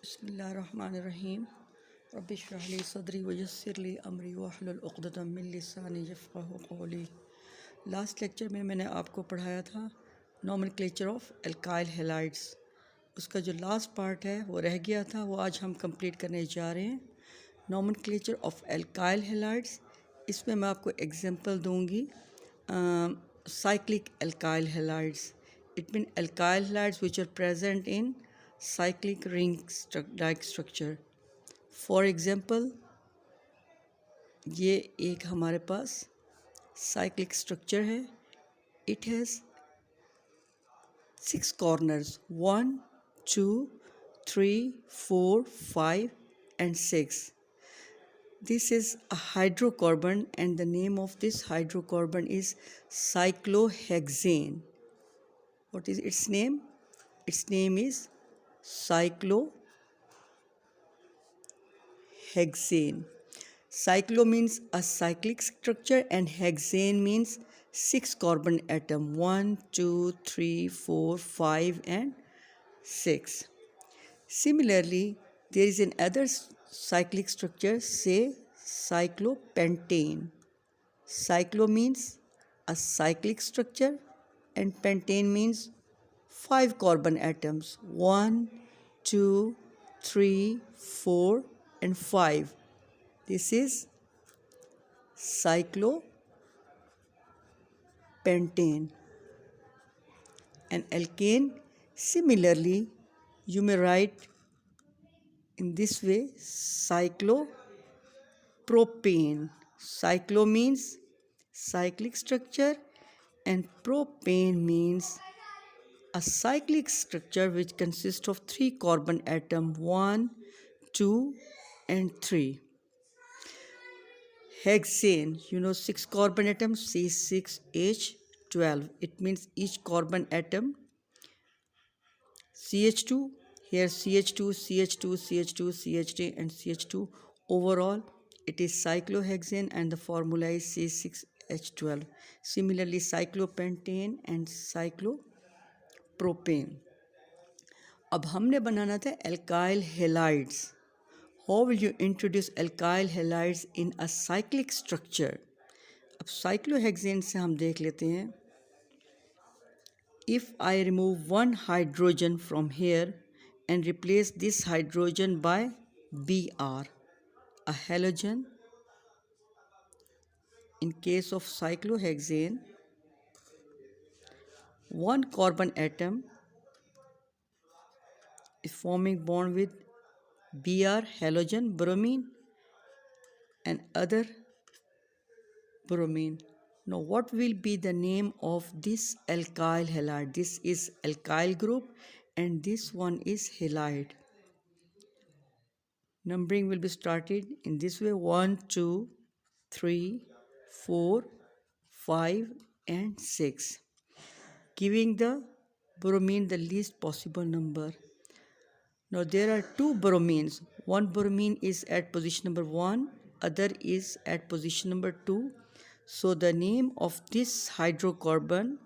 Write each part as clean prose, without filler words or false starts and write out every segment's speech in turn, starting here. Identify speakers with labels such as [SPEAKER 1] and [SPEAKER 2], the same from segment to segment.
[SPEAKER 1] बिस्मिल्लाहिर्रहमानिर्रहीम रब्बि इश्रह ली सदरी वयस्सिर ली अमरी वहलुल उक़दतम मिन लिसानी यफ़क़हू क़ौली। लास्ट लेक्चर में मैंने आपको पढ़ाया था नोमेनक्लेचर ऑफ एल्काइल हैलाइड्स। उसका जो लास्ट पार्ट है वो रह गया था, वो आज हम कंप्लीट करने जा रहे हैं। नोमेनक्लेचर ऑफ एल्काइल हैलाइड्स, इसमें मैं आपको एग्जांपल दूंगी। cyclic alkyl halides, it means alkyl halides which are present in cyclic ring like structure. For example, ये एक हमारे पास cyclic structure है. It has 6 corners, 1 2 3 4 5 and 6. This is a hydrocarbon and the name of this hydrocarbon is cyclohexane. What is its name? Its name is cyclohexane. Cyclo means a cyclic structure and hexane means 6 carbon atom, 1 2 3 4 5 and 6. Similarly, there is another cyclic structure, say cyclopentane. Cyclo means a cyclic structure and pentane means 5 carbon atoms, 1 2 3 4 and 5. This is cyclopentane. And alkane, similarly, you may write in this way, cyclopropane. Cyclo means cyclic structure and propane means a cyclic structure which consists of 3 carbon atoms, 1 2 and 3. Hexane, 6 carbon atoms, C6H12. It means each carbon atom CH2, here CH2 CH2 CH2 CH2 and CH2. Overall it is cyclohexane and the formula is C6H12. Similarly, cyclopentane and cyclopropane. अब हमने बनाना था alkyl halides. How will you introduce alkyl halides in a cyclic structure? अब cyclohexane से हम देख लेते हैं. If I remove one hydrogen from here and replace this hydrogen by Br, a halogen, in case of cyclohexane, one carbon atom is forming bond with Br halogen bromine and other bromine. Now what will be the name of this alkyl halide? This is alkyl group and this one is halide. Numbering will be started in this way, 1 2 3 4 5 and 6, giving the bromine the least possible number. Now there are 2 bromines. One bromine is at position number 1, other is at position number 2. So the name of this hydrocarbon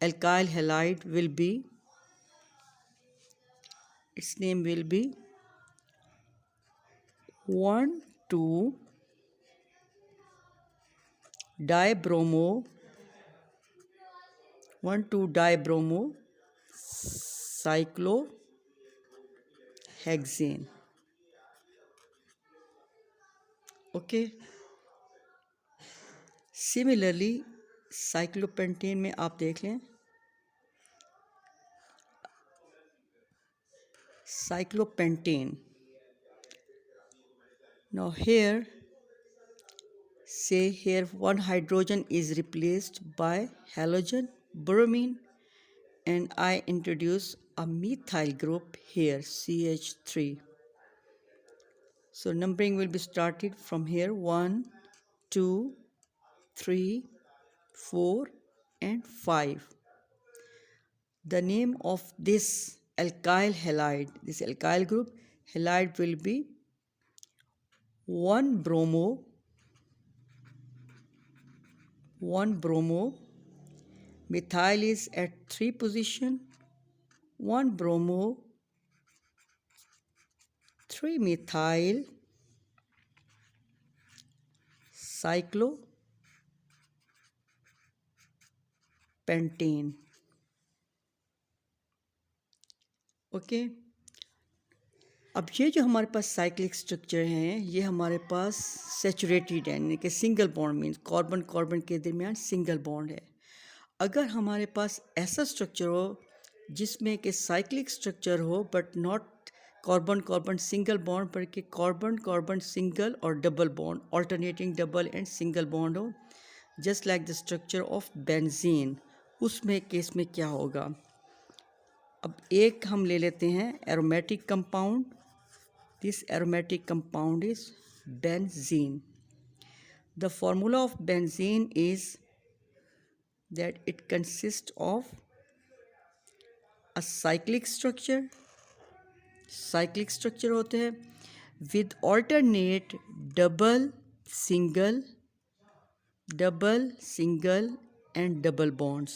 [SPEAKER 1] alkyl halide will be, its name will be 1,2-dibromo 1,2-dibromo cyclohexane. Okay. Similarly, cyclopentane में आप देख लें, cyclopentane. Now here, say here one hydrogen is replaced by halogen bromine and I introduce a methyl group here, CH3. So numbering will be started from here, 1 2 3 4 and 5. The name of this alkyl halide, this alkyl group halide, will be 1-bromo 1-bromo. Methyl is at 3 position, 1-bromo 3-methyl cyclopentane. Okay, अब ये जो हमारे पास cyclic structure हैं ये हमारे पास saturated है, यानी कि single bond means carbon carbon के दरमियान सिंगल बॉन्ड है। अगर हमारे पास ऐसा स्ट्रक्चर हो जिसमें कि साइक्लिक स्ट्रक्चर हो but not carbon carbon single bond बल्कि कार्बन कार्बन सिंगल और double bond, alternating double and single bond हो, just like the structure of benzene, उसमें केस में क्या होगा। अब एक हम ले लेते हैं aromatic compound. This aromatic compound is benzene. The formula of benzene is that it consists of a cyclic structure होते हैं with alternate double, single and double bonds.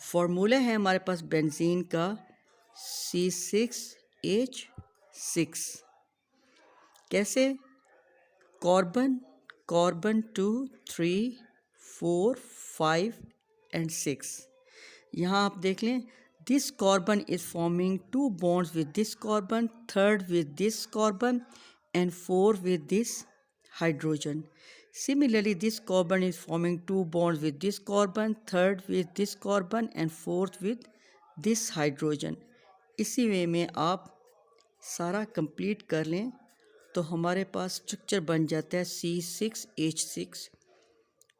[SPEAKER 1] Formula है हमारे पास बेंजीन का C6H6। कैसे? Carbon carbon 2 3 4 5 and 6। यहाँ आप देख लें, this carbon is forming 2 bonds with this carbon, 3rd with this carbon and 4 with this hydrogen. Similarly, this carbon is forming 2 bonds with this carbon, 3rd with this carbon and 4th with this hydrogen. इसी वे में आप सारा complete कर लें तो हमारे पास structure बन जाता है C6H6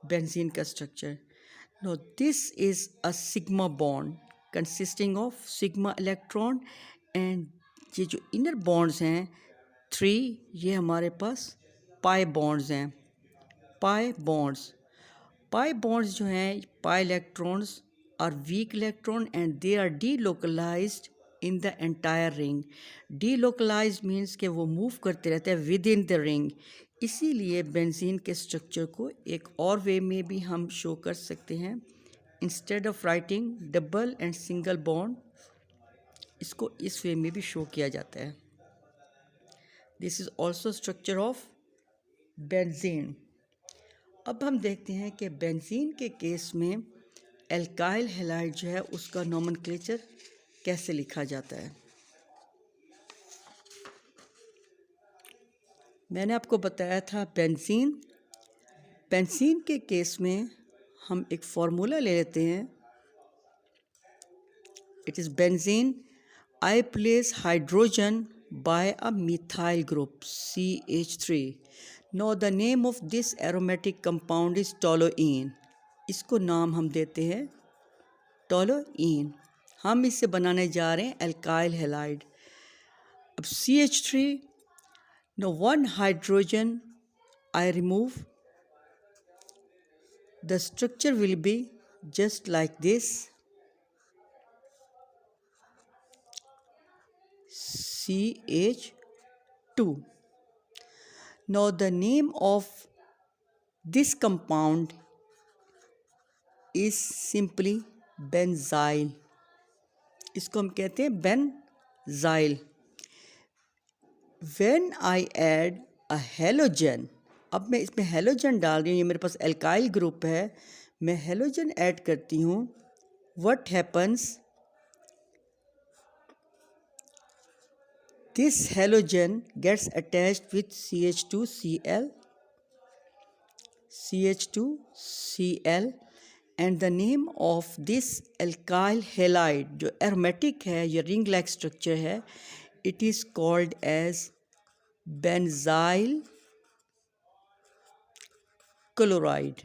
[SPEAKER 1] बेंजीन का structure. No this is a sigma bond consisting of sigma electron and ये जो इनर बॉन्ड्स हैं 3, ये हमारे पास पाई बॉन्ड्स हैं। पाई बॉन्ड्स जो हैं, pi electrons are weak electron and they are delocalised in the entire ring. Delocalised means कि वो मूव करते रहते हैं विद इन द रिंग। इसीलिए बेंजीन के स्ट्रक्चर को एक और वे में भी हम शो कर सकते हैं। Instead of writing double and single bond, इसको इस वे में भी शो किया जाता है। This is also structure of benzene. अब हम देखते हैं कि बेंजीन के केस में एल्काइल हैलाइड जो है उसका नोमेनक्लेचर कैसे लिखा जाता है। मैंने आपको बताया था बेंजीन के केस में हम एक फार्मूला ले लेते हैं। It is benzene, I place hydrogen bye a methyl group CH3। Now the name of this aromatic compound is toluene. इसको नाम हम देते हैं टोलोइन। हम इससे बनाने जा रहे हैं एल्काइल हैलाइड। अब CH3, now 1 hydrogen I remove, the structure will be just like this, CH2. Now the name of this compound is simply benzyl. इसको हम कहते हैं benzyl. When I add a halogen, अब मैं इसमें हेलोजन डाल रही हूँ, ये मेरे पास एल्काइल ग्रुप है, मैं हेलोजन ऐड करती हूँ। What happens? This halogen gets attached with CH2Cl and the name of this alkyl halide जो aromatic है, ये ring like structure है, it is called as benzyl chloride.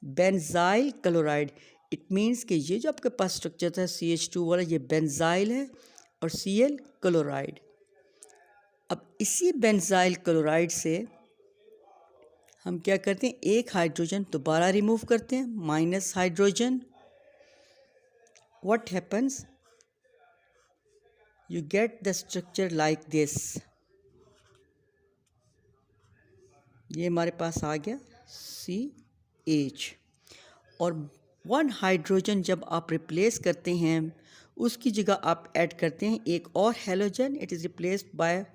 [SPEAKER 1] Benzyl chloride, it means कि ये जो आपके पास स्ट्रक्चर था CH2 वाला, ये बेंजाइल है और Cl क्लोराइड। अब इसी बेंजाइल क्लोराइड से हम क्या करते हैं, एक हाइड्रोजन दोबारा रिमूव करते हैं, minus hydrogen. What happens? You get the structure like this. ये हमारे पास आ गया CH। और 1 हाइड्रोजन जब आप रिप्लेस करते हैं उसकी जगह आप ऐड करते हैं एक और halogen, it is replaced by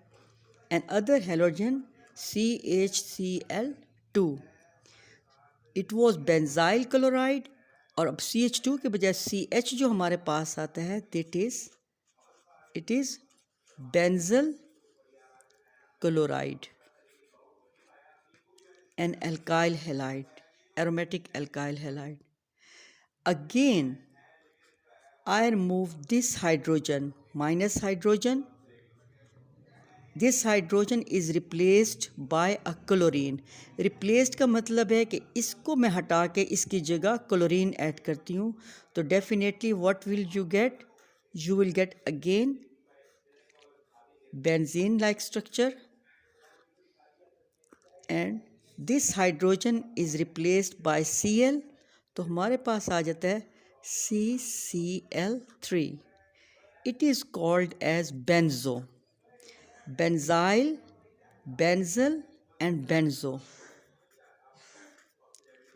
[SPEAKER 1] another halogen CHCl2। It was benzyl chloride, और अब CH2 के बजाय CH जो हमारे पास आता है it is benzyl chloride, an alkyl halide, aromatic alkyl halide. Again, I remove this hydrogen, minus hydrogen. This hydrogen is replaced by a chlorine. Replaced का मतलब है कि इसको मैं हटा के इसकी जगह क्लोरीन ऐड करती हूँ, तो definitely what will you get? You will get again benzene like structure, and this hydrogen is replaced by Cl, तो हमारे पास आ जाता है CCl3. It is called as benzo, benzyl, benzyl and benzo.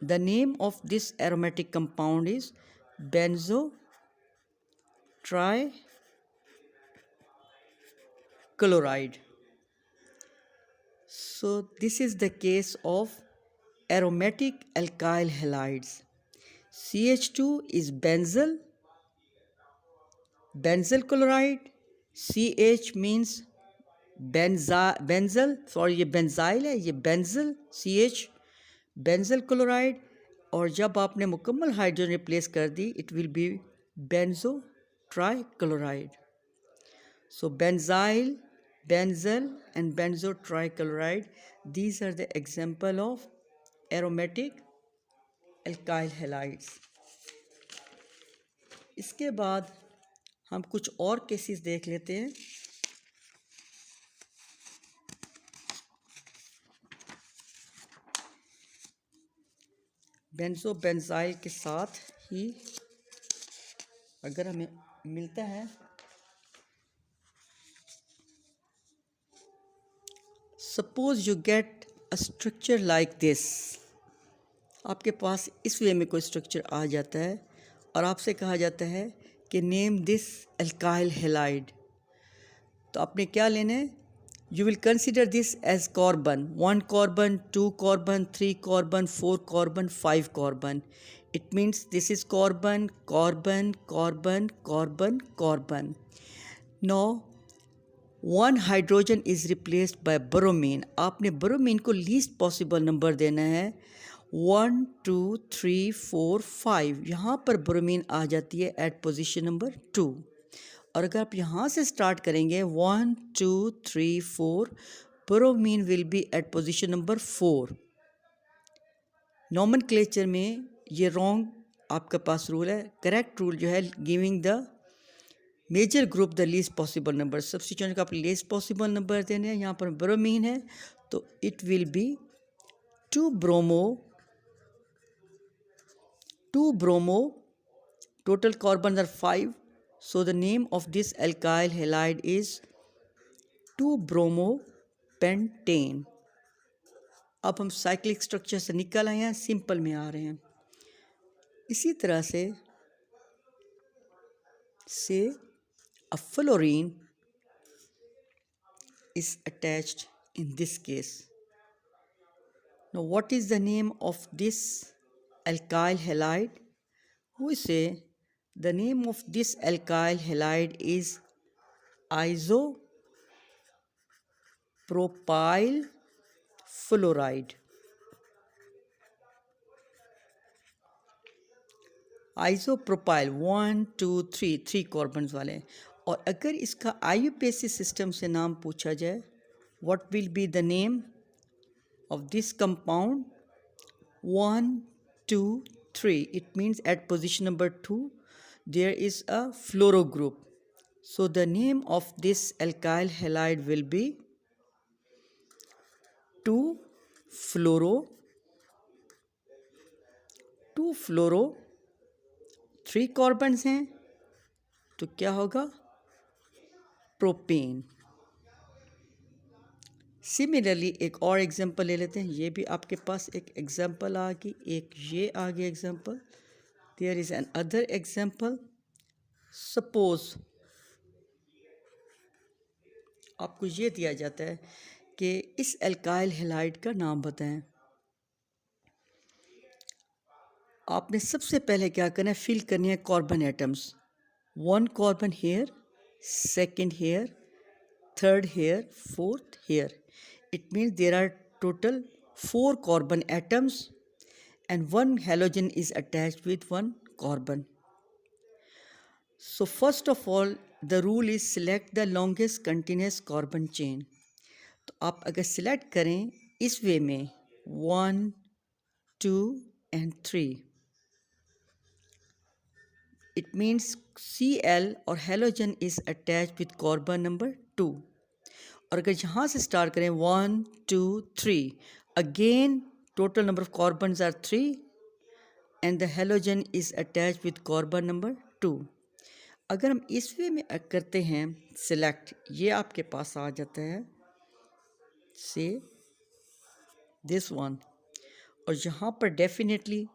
[SPEAKER 1] The name of this aromatic compound is benzo trichloride. So this is the case of aromatic alkyl halides. CH2 is benzyl chloride. CH means benzyl, sorry ये benzyl है, ये benzyl CH benzyl chloride, और जब आपने मुकम्मल hydrogen replace कर दी it will be benzotrichloride. So benzyl, benzyl and benzo trichloride, these are the example of aromatic alkyl halides. इसके बाद हम कुछ और केसेस देख लेते हैं. बेंजो बेंजाइल के साथ ही अगर हमें मिलता है suppose you get a structure like this, आपके पास इस वे में कोई स्ट्रक्चर आ जाता है और आपसे कहा जाता है कि नेम दिस अल्काइल हैलाइड, तो आपने क्या लेना है? You will consider this as carbon, 1 carbon, 2 carbon, 3 carbon, 4 carbon, 5 carbon. It means this is carbon carbon carbon carbon carbon. No 1 hydrogen is replaced by bromine. आपने ब्रोमीन को least possible number देना है 1 2 3 4 5. यहाँ पर ब्रोमीन आ जाती है eight position number 2, और अगर आप यहाँ से स्टार्ट करेंगे 1 2 3 4, bromine will be at position number 4. Nomenclature में ये रॉन्ग आपके पास रूल है. करेक्ट रूल जो है giving the major group the least possible number. Substitution का आप लीस्ट पॉसिबल नंबर देने हैं. यहाँ पर ब्रोमीन है तो it will be 2 bromo, total carbon are 5. So the name of this alkyl halide is 2 bromo pentane. अब हम साइक्लिक स्ट्रक्चर से निकल आए हैं, सिंपल में आ रहे हैं. इसी तरह से a fluorine is attached in this case. Now what is the name of this alkyl halide? We say the name of this alkyl halide is isopropyl fluoride. Isopropyl 1 2 3 carbons वाले हैं. और अगर इसका आईयूपीएसी सिस्टम से नाम पूछा जाए, what will be the name of this compound? 1 2 3. It means at position number 2 there is a fluoro group. So the name of this alkyl halide will be 2 fluoro 3 carbons हैं तो क्या होगा? Propane. Similarly एक और example ले लेते हैं. ये भी आपके पास एक एग्जांपल आ गई, एक ये आ गया example. There is another example. Suppose आपको ये दिया जाता है कि इस एल्काइल हैलाइड का नाम बताएं। आपने सबसे पहले क्या करना है, फिल करनी है carbon atoms. 1 carbon here, 2nd here, 3rd here, 4th here. It means there are total 4 carbon atoms and 1 halogen is attached with 1 carbon. So first of all, the rule is select the longest continuous carbon chain. तो आप अगर select करें इस way में 1, 2 and 3, it means Cl और halogen is attached with carbon number 2. और अगर यहाँ से स्टार्ट करें 1, 2, 3, again total number of carbons are 3 and the halogen is attached with carbon number 2. अगर हम इस वे में करते हैं सिलेक्ट, ये आपके पास आ जाता है से दिस वन, और यहाँ पर डेफिनेटली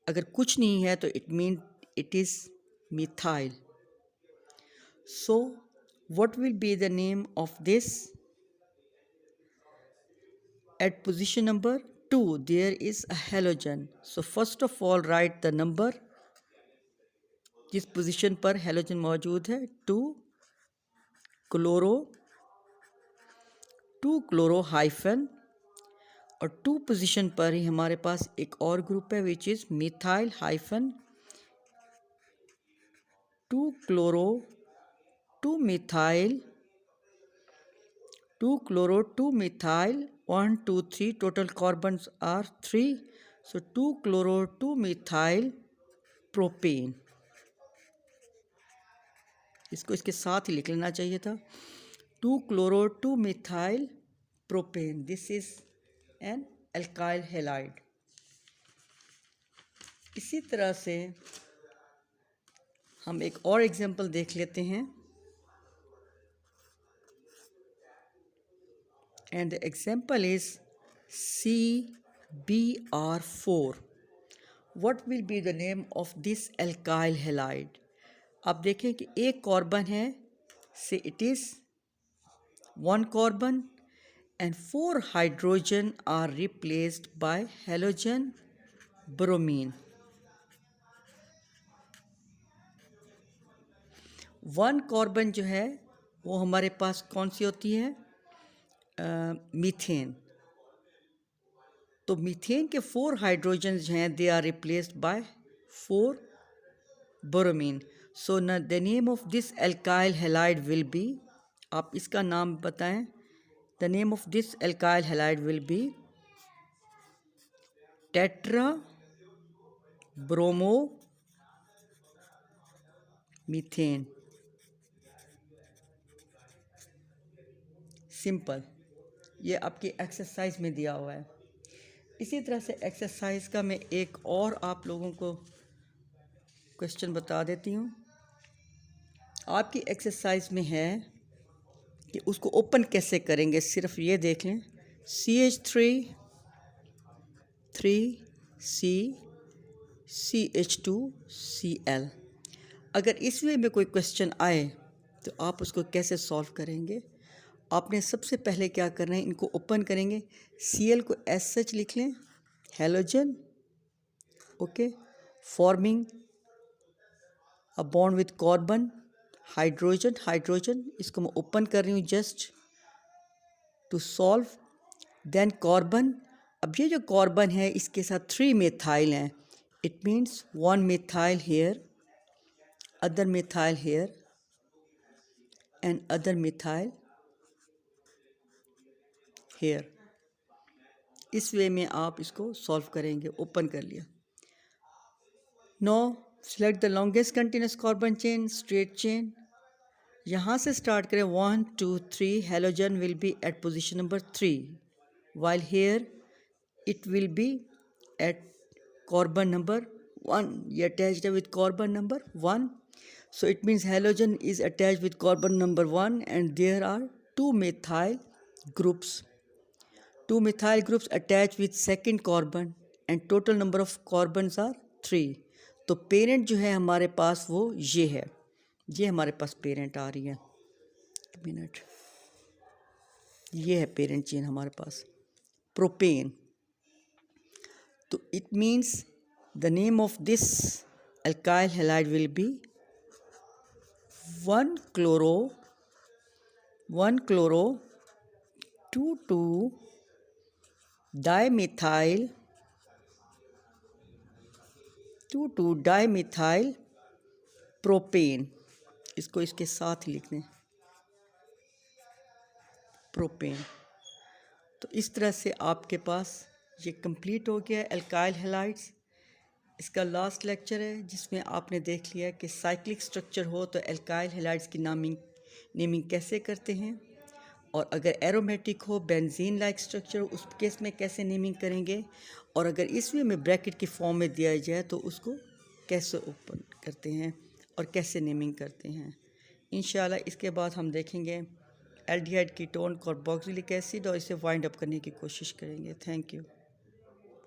[SPEAKER 1] अगर कुछ नहीं है तो it mean it is methyl. So what will be the name of this? At position number 2 there is a halogen. So first of all write the number जिस पोजीशन पर हेलोजन मौजूद है, 2 क्लोरो हाइफन, और 2 position पर ही हमारे पास एक और group है which is methyl hyphen 2 chloro 2 methyl 1 2 3 total carbons are 3. So 2 chloro 2 methyl propane. इसको इसके साथ ही लिख लेना चाहिए था, 2 chloro 2 methyl propane. This is an alkyl halide. इसी तरह से हम एक और एग्जांपल देख लेते हैं, and the example is CBr4. What will be the name of this alkyl halide? आप देखें कि एक कार्बन है, से it is 1 carbon and 4 hydrogen are replaced by halogen bromine. 1 carbon जो है वो हमारे पास कौन सी होती है, मीथेन. तो मीथेन के 4 हाइड्रोजन हैं, they are replaced by 4 bromine. So the name of this alkyl halide will be, आप इसका नाम बताएं. The name of this alkyl halide will be tetrabromomethane. Simple. ये आपकी एक्सरसाइज में दिया हुआ है. इसी तरह से एक्सरसाइज का मैं एक और आप लोगों को क्वेश्चन बता देती हूँ. आपकी एक्सरसाइज में है कि उसको ओपन कैसे करेंगे, सिर्फ ये देख लें. CH3 3C CH2 Cl. अगर इस वे में कोई क्वेश्चन आए तो आप उसको कैसे सॉल्व करेंगे? आपने सबसे पहले क्या करना है, इनको ओपन करेंगे. Cl को एज सच लिख लें, halogen, okay, forming a bond with carbon, hydrogen. इसको मैं ओपन कर रही हूँ just to solve. Then carbon. अब ये जो कार्बन है इसके साथ 3 मिथाइल हैं. It means 1 methyl here, other methyl here and other methyl here. इस वे में आप इसको सॉल्व करेंगे. ओपन कर लिया. Now select the longest continuous carbon chain, straight chain. यहाँ से स्टार्ट करें 1 2 3. Halogen will be at position number 3, while here it will be at carbon number 1. ये attached है with carbon number 1. So it means halogen is attached with carbon number 1 and there are 2 methyl groups. 2 methyl groups attached with second carbon and total number of carbons are 3. तो parent जो है हमारे पास वो ये है. ये हमारे पास पेरेंट आ रही है, मिनट, ये है पेरेंट चेन हमारे पास, प्रोपेन। तो it means the name of this alkyl halide will be 1-chloro 2,2-dimethyl 2,2-dimethyl propane. इसको इसके साथ ही लिख दें, प्रोपेन। तो इस तरह से आपके पास ये कंप्लीट हो गया एल्काइल हैलाइड्स। इसका लास्ट लेक्चर है जिसमें आपने देख लिया कि साइक्लिक स्ट्रक्चर हो तो एल्काइल हैलाइड्स की नेमिंग कैसे करते हैं, और अगर एरोमेटिक हो बेंजीन लाइक स्ट्रक्चर उस केस में कैसे नेमिंग करेंगे, और अगर इस वे में ब्रैकेट की फॉर्म में दिया जाए तो उसको कैसे ओपन करते हैं और कैसे नेमिंग करते हैं। इंशाल्लाह इसके बाद हम देखेंगे एल्डिहाइड कीटोन कार्बोक्सिलिक एसिड और इसे वाइंड अप करने की कोशिश करेंगे। Thank you.